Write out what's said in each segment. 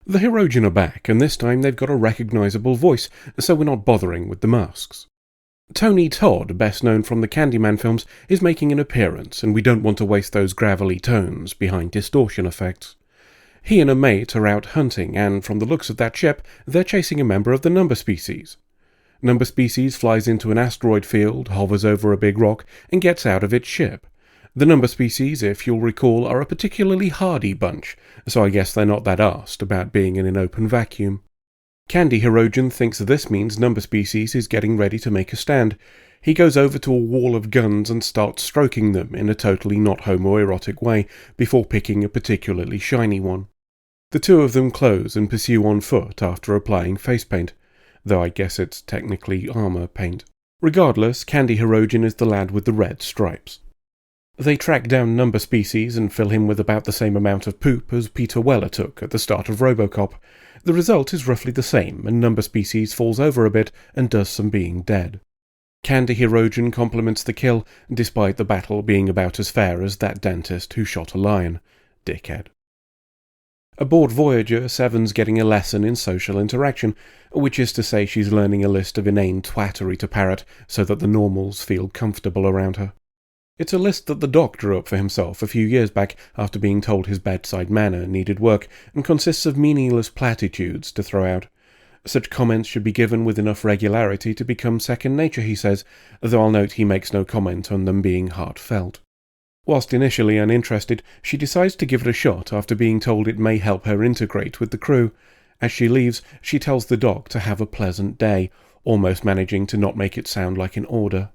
The Hirogen are back, and this time they've got a recognisable voice, so we're not bothering with the masks. Tony Todd, best known from the Candyman films, is making an appearance, and we don't want to waste those gravelly tones behind distortion effects. He and a mate are out hunting, and from the looks of that ship, they're chasing a member of the Number Species. Number Species flies into an asteroid field, hovers over a big rock, and gets out of its ship. The Number Species, if you'll recall, are a particularly hardy bunch, so I guess they're not that arsed about being in an open vacuum. Candy Hirogen thinks this means Number Species is getting ready to make a stand. He goes over to a wall of guns and starts stroking them in a totally not homoerotic way before picking a particularly shiny one. The two of them close and pursue on foot after applying face paint, though I guess it's technically armour paint. Regardless, Candy Hirogen is the lad with the red stripes. They track down Number Species and fill him with about the same amount of poop as Peter Weller took at the start of RoboCop. The result is roughly the same, and Number Species falls over a bit and does some being dead. Candy Hirogen compliments the kill, despite the battle being about as fair as that dentist who shot a lion. Dickhead. Aboard Voyager, Seven's getting a lesson in social interaction, which is to say she's learning a list of inane twattery to parrot so that the normals feel comfortable around her. It's a list that the Doc drew up for himself a few years back after being told his bedside manner needed work, and consists of meaningless platitudes to throw out. Such comments should be given with enough regularity to become second nature, he says, though I'll note he makes no comment on them being heartfelt. Whilst initially uninterested, she decides to give it a shot after being told it may help her integrate with the crew. As she leaves, she tells the Doc to have a pleasant day, almost managing to not make it sound like an order.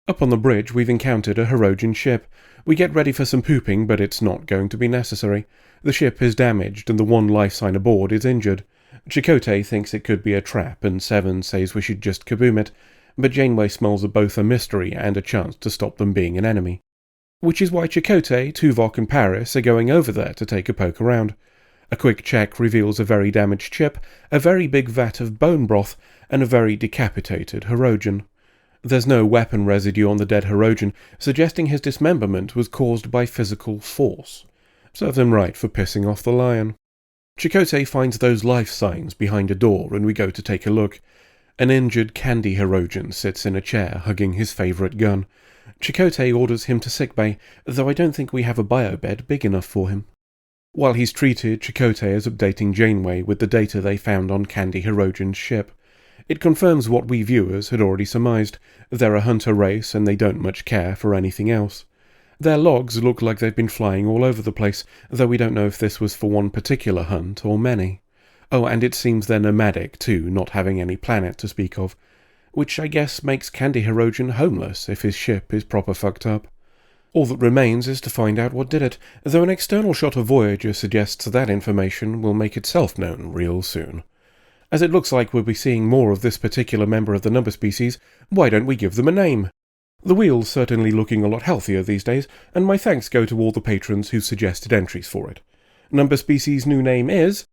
Up on the bridge, we've encountered a Hirogen ship. We get ready for some pooping, but it's not going to be necessary. The ship is damaged, and the one life sign aboard is injured. Chakotay thinks it could be a trap, and Seven says we should just kaboom it, but Janeway smells both a mystery and a chance to stop them being an enemy. Which is why Chakotay, Tuvok and Paris are going over there to take a poke around. A quick check reveals a very damaged ship, a very big vat of bone broth, and a very decapitated Hirogen. There's no weapon residue on the dead Hirogen, suggesting his dismemberment was caused by physical force. Serves him right for pissing off the lion. Chakotay finds those life signs behind a door, and we go to take a look. An injured Candy Hirogen sits in a chair, hugging his favourite gun. Chakotay orders him to sickbay, though I don't think we have a biobed big enough for him. While he's treated, Chakotay is updating Janeway with the data they found on Candy Hirogen's ship. It confirms what we viewers had already surmised. They're a hunter race, and they don't much care for anything else. Their logs look like they've been flying all over the place, though we don't know if this was for one particular hunt or many. Oh, and it seems they're nomadic too, not having any planet to speak of. Which I guess makes Candy Hirogen homeless if his ship is proper fucked up. All that remains is to find out what did it, though an external shot of Voyager suggests that information will make itself known real soon. As it looks like we'll be seeing more of this particular member of the Number Species, why don't we give them a name? The wheel's certainly looking a lot healthier these days, and my thanks go to all the patrons who suggested entries for it. Number Species' new name is...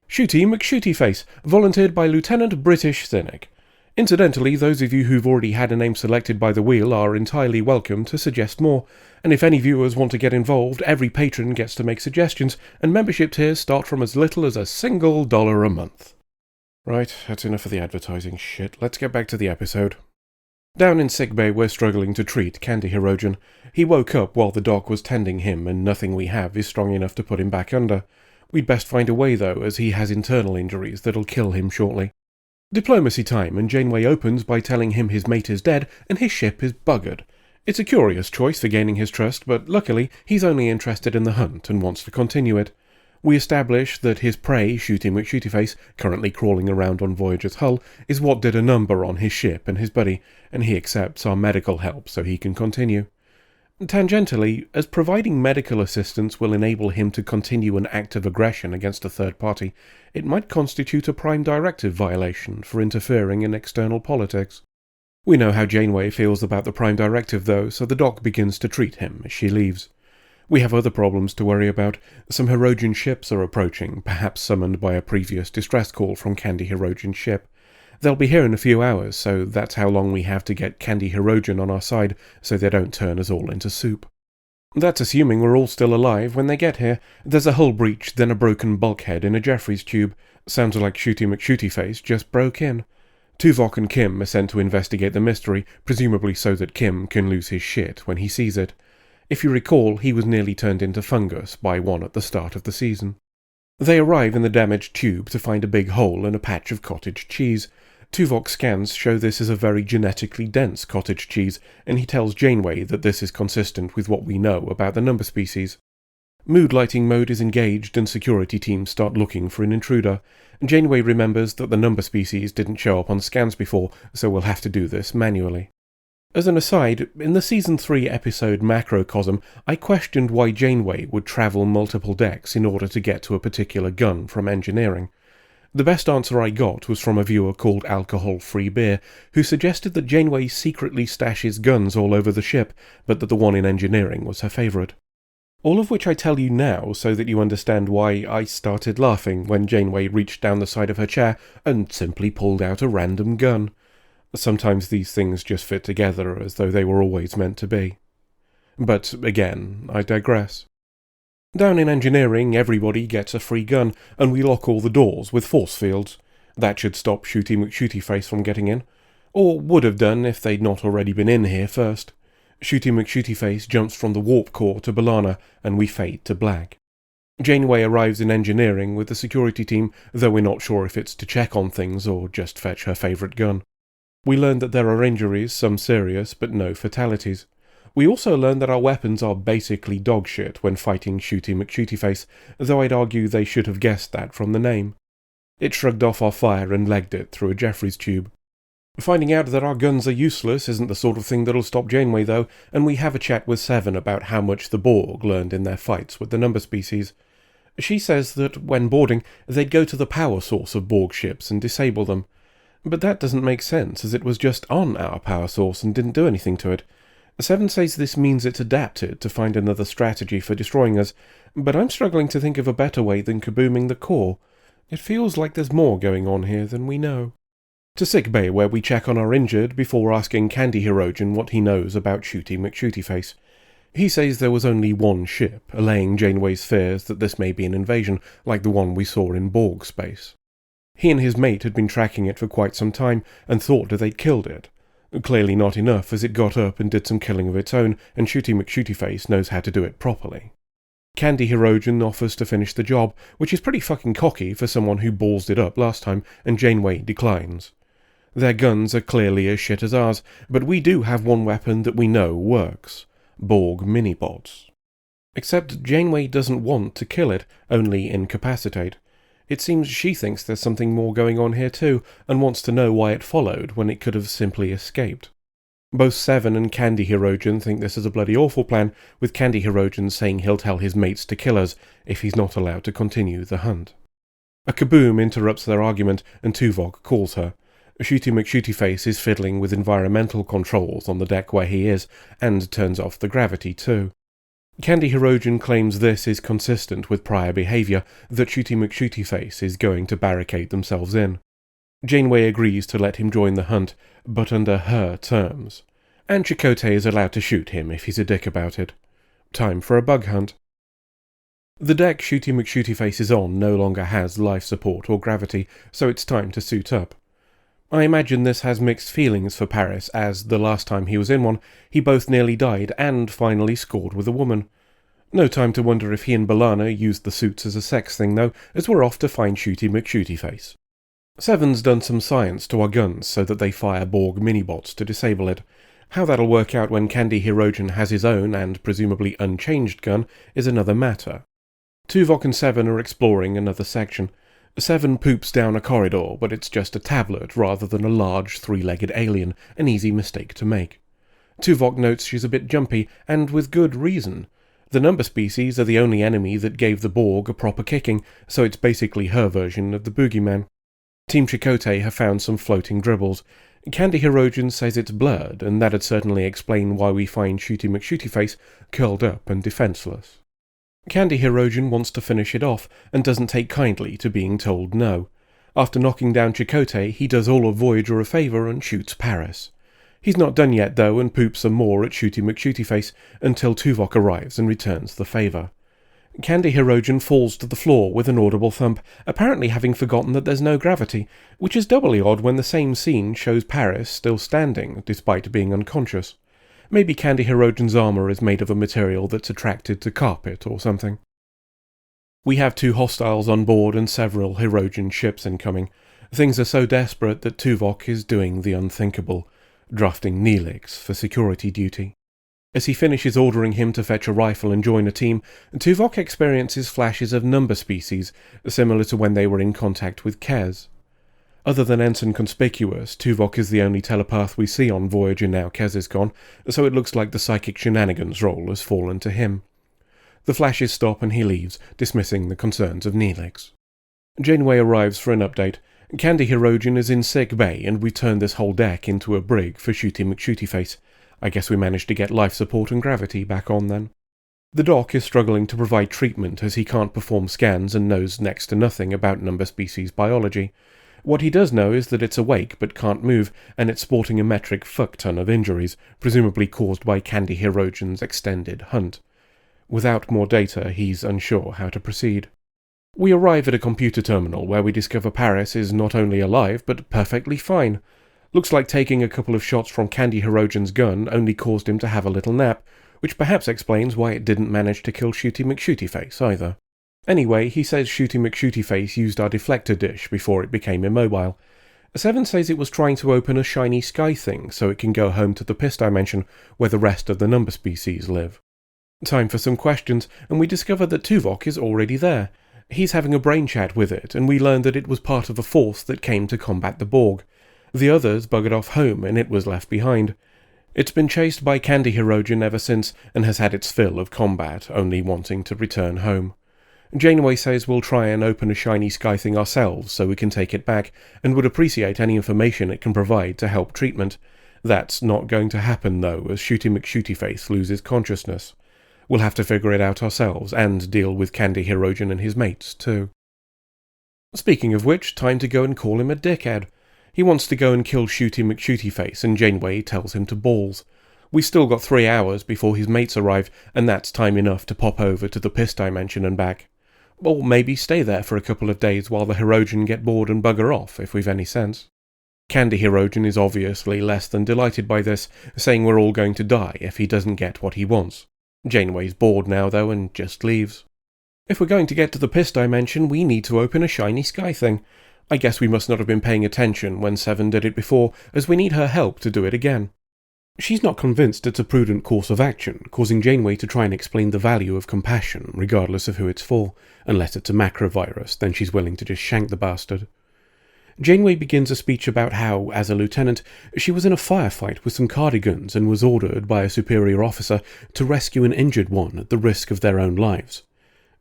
Shooty McShootyface, volunteered by Lieutenant British Cynic. Incidentally, those of you who've already had a name selected by the wheel are entirely welcome to suggest more, and if any viewers want to get involved, every patron gets to make suggestions, and membership tiers start from as little as $1 a month. Right, that's enough of the advertising shit. Let's get back to the episode. Down in sickbay, we're struggling to treat Candy Hirogen. He woke up while the Doc was tending him, and nothing we have is strong enough to put him back under. We'd best find a way, though, as he has internal injuries that'll kill him shortly. Diplomacy time, and Janeway opens by telling him his mate is dead and his ship is buggered. It's a curious choice for gaining his trust, but luckily he's only interested in the hunt and wants to continue it. We establish that his prey, Shooty McShootyface, currently crawling around on Voyager's hull, is what did a number on his ship and his buddy, and he accepts our medical help so he can continue. Tangentially, as providing medical assistance will enable him to continue an act of aggression against a third party, it might constitute a Prime Directive violation for interfering in external politics. We know how Janeway feels about the Prime Directive though, so the Doc begins to treat him as she leaves. We have other problems to worry about. Some Hirogen ships are approaching, perhaps summoned by a previous distress call from Candy Hirogen's ship. They'll be here in a few hours, so that's how long we have to get Candy Hirogen on our side so they don't turn us all into soup. That's assuming we're all still alive when they get here. There's a hull breach, then a broken bulkhead in a Jeffries tube. Sounds like Shooty McShootyface just broke in. Tuvok and Kim are sent to investigate the mystery, presumably so that Kim can lose his shit when he sees it. If you recall, he was nearly turned into fungus by one at the start of the season. They arrive in the damaged tube to find a big hole and a patch of cottage cheese. Tuvok's scans show this is a very genetically dense cottage cheese, and he tells Janeway that this is consistent with what we know about the number species. Mood lighting mode is engaged and security teams start looking for an intruder. Janeway remembers that the number species didn't show up on scans before, so we'll have to do this manually. As an aside, in the Season 3 episode Macrocosm, I questioned why Janeway would travel multiple decks in order to get to a particular gun from engineering. The best answer I got was from a viewer called Alcohol Free Beer, who suggested that Janeway secretly stashes guns all over the ship, but that the one in engineering was her favourite. All of which I tell you now so that you understand why I started laughing when Janeway reached down the side of her chair and simply pulled out a random gun. Sometimes these things just fit together as though they were always meant to be. But again, I digress. Down in engineering, everybody gets a free gun, and we lock all the doors with force fields. That should stop Shooty McShootyface from getting in. Or would have done if they'd not already been in here first. Shooty McShootyface jumps from the warp core to B'Elanna, and we fade to black. Janeway arrives in engineering with the security team, though we're not sure if it's to check on things or just fetch her favourite gun. We learn that there are injuries, some serious, but no fatalities. We also learn that our weapons are basically dog shit when fighting Shooty McShootyface, though I'd argue they should have guessed that from the name. It shrugged off our fire and legged it through a Jeffries tube. Finding out that our guns are useless isn't the sort of thing that'll stop Janeway though, and we have a chat with Seven about how much the Borg learned in their fights with the number species. She says that, when boarding, they'd go to the power source of Borg ships and disable them. But that doesn't make sense, as it was just on our power source and didn't do anything to it. Seven says this means it's adapted to find another strategy for destroying us, but I'm struggling to think of a better way than kabooming the core. It feels like there's more going on here than we know. To sickbay, where we check on our injured before asking Candy Hirogen what he knows about Shooty McShootyface. He says there was only one ship, allaying Janeway's fears that this may be an invasion like the one we saw in Borg space. He and his mate had been tracking it for quite some time and thought that they'd killed it. Clearly not enough, as it got up and did some killing of its own, and Shooty McShootyface knows how to do it properly. Candy Hirogen offers to finish the job, which is pretty fucking cocky for someone who ballsed it up last time, and Janeway declines. Their guns are clearly as shit as ours, but we do have one weapon that we know works. Borg mini-bots. Except Janeway doesn't want to kill it, only incapacitate. It seems she thinks there's something more going on here too, and wants to know why it followed when it could have simply escaped. Both Seven and Candy Hirogen think this is a bloody awful plan, with Candy Hirogen saying he'll tell his mates to kill us if he's not allowed to continue the hunt. A kaboom interrupts their argument, and Tuvok calls her. Shooty McShootyface is fiddling with environmental controls on the deck where he is, and turns off the gravity too. Candy Hirogen claims this is consistent with prior behaviour, that Shooty McShootyface is going to barricade themselves in. Janeway agrees to let him join the hunt, but under her terms. And Chakotay is allowed to shoot him if he's a dick about it. Time for a bug hunt. The deck Shooty McShootyface is on no longer has life support or gravity, so it's time to suit up. I imagine this has mixed feelings for Paris, as, the last time he was in one, he both nearly died and finally scored with a woman. No time to wonder if he and B'Elanna used the suits as a sex thing though, as we're off to find Shooty McShootyface. Seven's done some science to our guns so that they fire Borg mini-bots to disable it. How that'll work out when Candy Hirogen has his own and presumably unchanged gun is another matter. Tuvok and Seven are exploring another section. Seven poops down a corridor, but it's just a tablet rather than a large three-legged alien, an easy mistake to make. Tuvok notes she's a bit jumpy, and with good reason. The number species are the only enemy that gave the Borg a proper kicking, so it's basically her version of the boogeyman. Team Chakotay have found some floating dribbles. Candy Hirogen says it's blurred, and that'd certainly explain why we find Shooty McShootyface curled up and defenceless. Candy Hirogen wants to finish it off, and doesn't take kindly to being told no. After knocking down Chakotay, he does all of Voyager a favour and shoots Paris. He's not done yet though, and poops some more at Shooty McShootyface until Tuvok arrives and returns the favour. Candy Hirogen falls to the floor with an audible thump, apparently having forgotten that there's no gravity, which is doubly odd when the same scene shows Paris still standing, despite being unconscious. Maybe Candy Hirogen's armour is made of a material that's attracted to carpet or something. We have 2 hostiles on board and several Hirogen ships incoming. Things are so desperate that Tuvok is doing the unthinkable, drafting Neelix for security duty. As he finishes ordering him to fetch a rifle and join a team, Tuvok experiences flashes of number species, similar to when they were in contact with Kez. Other than Ensign Conspicuous, Tuvok is the only telepath we see on Voyager now Kez is gone, so it looks like the psychic shenanigans role has fallen to him. The flashes stop and he leaves, dismissing the concerns of Neelix. Janeway arrives for an update. Candy Hirogen is in sick bay, and we turn this whole deck into a brig for Shooty McShootyface. I guess we managed to get life support and gravity back on then. The Doc is struggling to provide treatment as he can't perform scans and knows next to nothing about number species biology. What he does know is that it's awake but can't move, and it's sporting a metric fuck-ton of injuries, presumably caused by Candy Hirogen's extended hunt. Without more data, he's unsure how to proceed. We arrive at a computer terminal where we discover Paris is not only alive but perfectly fine. Looks like taking a couple of shots from Candy Hirogen's gun only caused him to have a little nap, which perhaps explains why it didn't manage to kill Shooty McShootyface either. Anyway, he says Shooty McShootyface used our deflector dish before it became immobile. Seven says it was trying to open a shiny sky thing so it can go home to the piss dimension where the rest of the number species live. Time for some questions, and we discover that Tuvok is already there. He's having a brain chat with it, and we learn that it was part of a force that came to combat the Borg. The others buggered off home, and it was left behind. It's been chased by Candy Hirogen ever since, and has had its fill of combat, only wanting to return home. Janeway says we'll try and open a shiny sky thing ourselves so we can take it back, and would appreciate any information it can provide to help treatment. That's not going to happen though, as Shooty McShootyface loses consciousness. We'll have to figure it out ourselves, and deal with Candy Hirogen and his mates too. Speaking of which, time to go and call him a dickhead. He wants to go and kill Shooty McShootyface, and Janeway tells him to balls. We've still got 3 hours before his mates arrive, and that's time enough to pop over to the piss dimension and back. Or maybe stay there for a couple of days while the Hirogen get bored and bugger off, if we've any sense. Candy Hirogen is obviously less than delighted by this, saying we're all going to die if he doesn't get what he wants. Janeway's bored now though, and just leaves. If we're going to get to the piss dimension, we need to open a shiny sky thing. I guess we must not have been paying attention when Seven did it before, as we need her help to do it again. She's not convinced it's a prudent course of action, causing Janeway to try and explain the value of compassion, regardless of who it's for. Unless it's a macrovirus, then she's willing to just shank the bastard. Janeway begins a speech about how, as a lieutenant, she was in a firefight with some cardigans and was ordered by a superior officer to rescue an injured one at the risk of their own lives.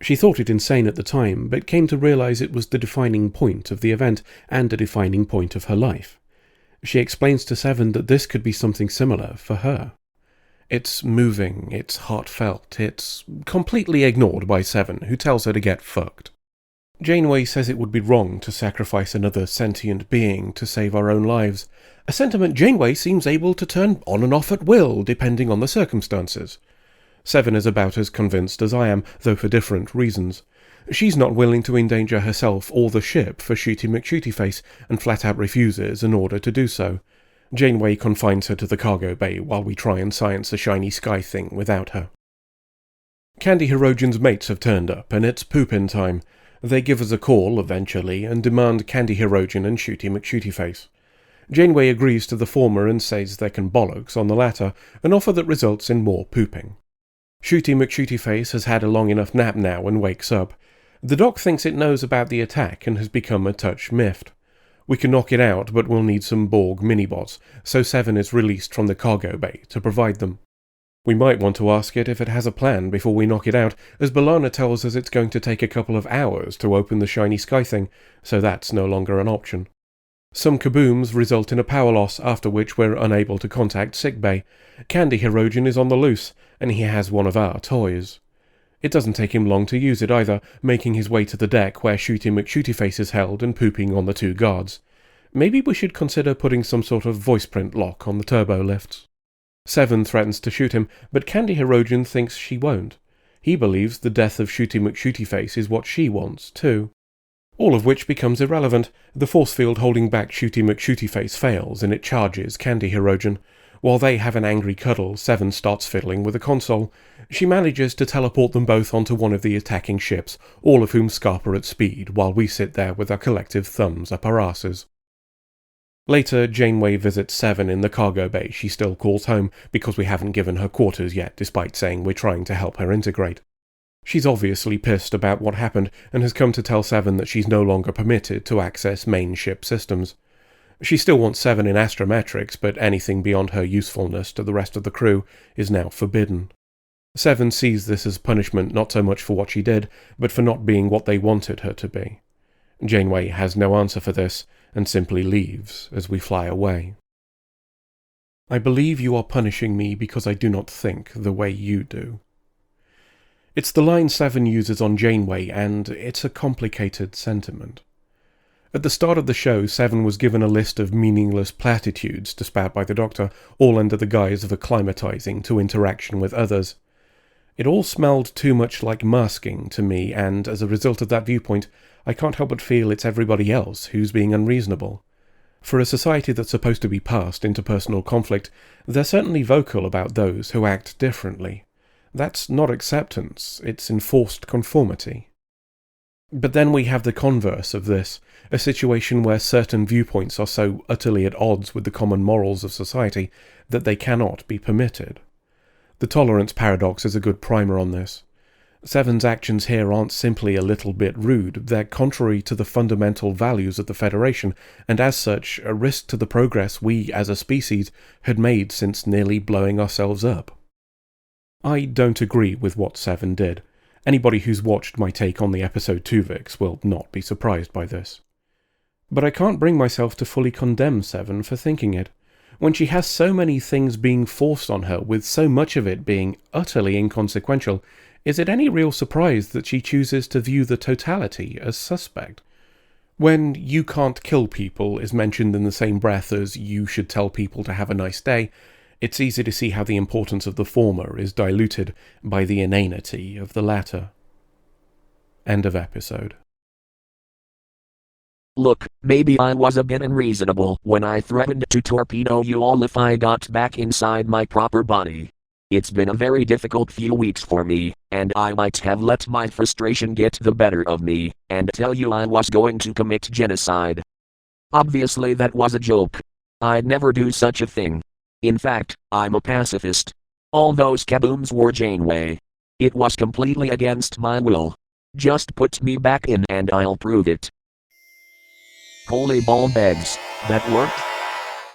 She thought it insane at the time, but came to realize it was the defining point of the event and a defining point of her life. She explains to Seven that this could be something similar for her. It's moving, it's heartfelt, it's completely ignored by Seven, who tells her to get fucked. Janeway says it would be wrong to sacrifice another sentient being to save our own lives, a sentiment Janeway seems able to turn on and off at will, depending on the circumstances. Seven is about as convinced as I am, though for different reasons. She's not willing to endanger herself or the ship for Shooty McShootyface, and flat out refuses in order to do so. Janeway confines her to the cargo bay while we try and science the shiny sky thing without her. Candy Hirogen's mates have turned up, and it's poopin' time. They give us a call, eventually, and demand Candy Hirogen and Shooty McShootyface. Janeway agrees to the former and says they can bollocks on the latter, an offer that results in more pooping. Shooty McShootyface has had a long enough nap now and wakes up. The Doc thinks it knows about the attack and has become a touch miffed. We can knock it out, but we'll need some Borg minibots, so Seven is released from the cargo bay to provide them. We might want to ask it if it has a plan before we knock it out, as B'Elanna tells us it's going to take a couple of hours to open the shiny sky thing, so that's no longer an option. Some kabooms result in a power loss, after which we're unable to contact sickbay. Candy Hirogen is on the loose, and he has one of our toys. It doesn't take him long to use it either, making his way to the deck where Shooty McShootyface is held and pooping on the 2 guards. Maybe we should consider putting some sort of voice print lock on the turbo lifts. Seven threatens to shoot him, but Candy Hirogen thinks she won't. He believes the death of Shooty McShootyface is what she wants, too. All of which becomes irrelevant. The force field holding back Shooty McShootyface fails, and it charges Candy Hirogen. While they have an angry cuddle, Seven starts fiddling with the console. She manages to teleport them both onto one of the attacking ships, all of whom scarper at speed, while we sit there with our collective thumbs up our asses. Later, Janeway visits Seven in the cargo bay she still calls home, because we haven't given her quarters yet, despite saying we're trying to help her integrate. She's obviously pissed about what happened, and has come to tell Seven that she's no longer permitted to access main ship systems. She still wants Seven in astrometrics, but anything beyond her usefulness to the rest of the crew is now forbidden. Seven sees this as punishment not so much for what she did, but for not being what they wanted her to be. Janeway has no answer for this, and simply leaves as we fly away. I believe you are punishing me because I do not think the way you do. It's the line Seven uses on Janeway, and it's a complicated sentiment. At the start of the show, Seven was given a list of meaningless platitudes to spout by the Doctor, all under the guise of acclimatizing to interaction with others. It all smelled too much like masking to me, and as a result of that viewpoint, I can't help but feel it's everybody else who's being unreasonable. For a society that's supposed to be past interpersonal conflict, they're certainly vocal about those who act differently. That's not acceptance, it's enforced conformity. But then we have the converse of this, a situation where certain viewpoints are so utterly at odds with the common morals of society that they cannot be permitted. The tolerance paradox is a good primer on this. Seven's actions here aren't simply a little bit rude, they're contrary to the fundamental values of the Federation, and as such, a risk to the progress we, as a species, had made since nearly blowing ourselves up. I don't agree with what Seven did. Anybody who's watched my take on the episode 2 will not be surprised by this. But I can't bring myself to fully condemn Seven for thinking it. When she has so many things being forced on her, with so much of it being utterly inconsequential, is it any real surprise that she chooses to view the totality as suspect? When "you can't kill people" is mentioned in the same breath as "you should tell people to have a nice day," it's easy to see how the importance of the former is diluted by the inanity of the latter. End of episode. Look, maybe I was a bit unreasonable when I threatened to torpedo you all if I got back inside my proper body. It's been a very difficult few weeks for me, and I might have let my frustration get the better of me, and tell you I was going to commit genocide. Obviously that was a joke. I'd never do such a thing. In fact, I'm a pacifist. All those kabooms were Janeway. It was completely against my will. Just put me back in and I'll prove it. Holy ball bags, that worked?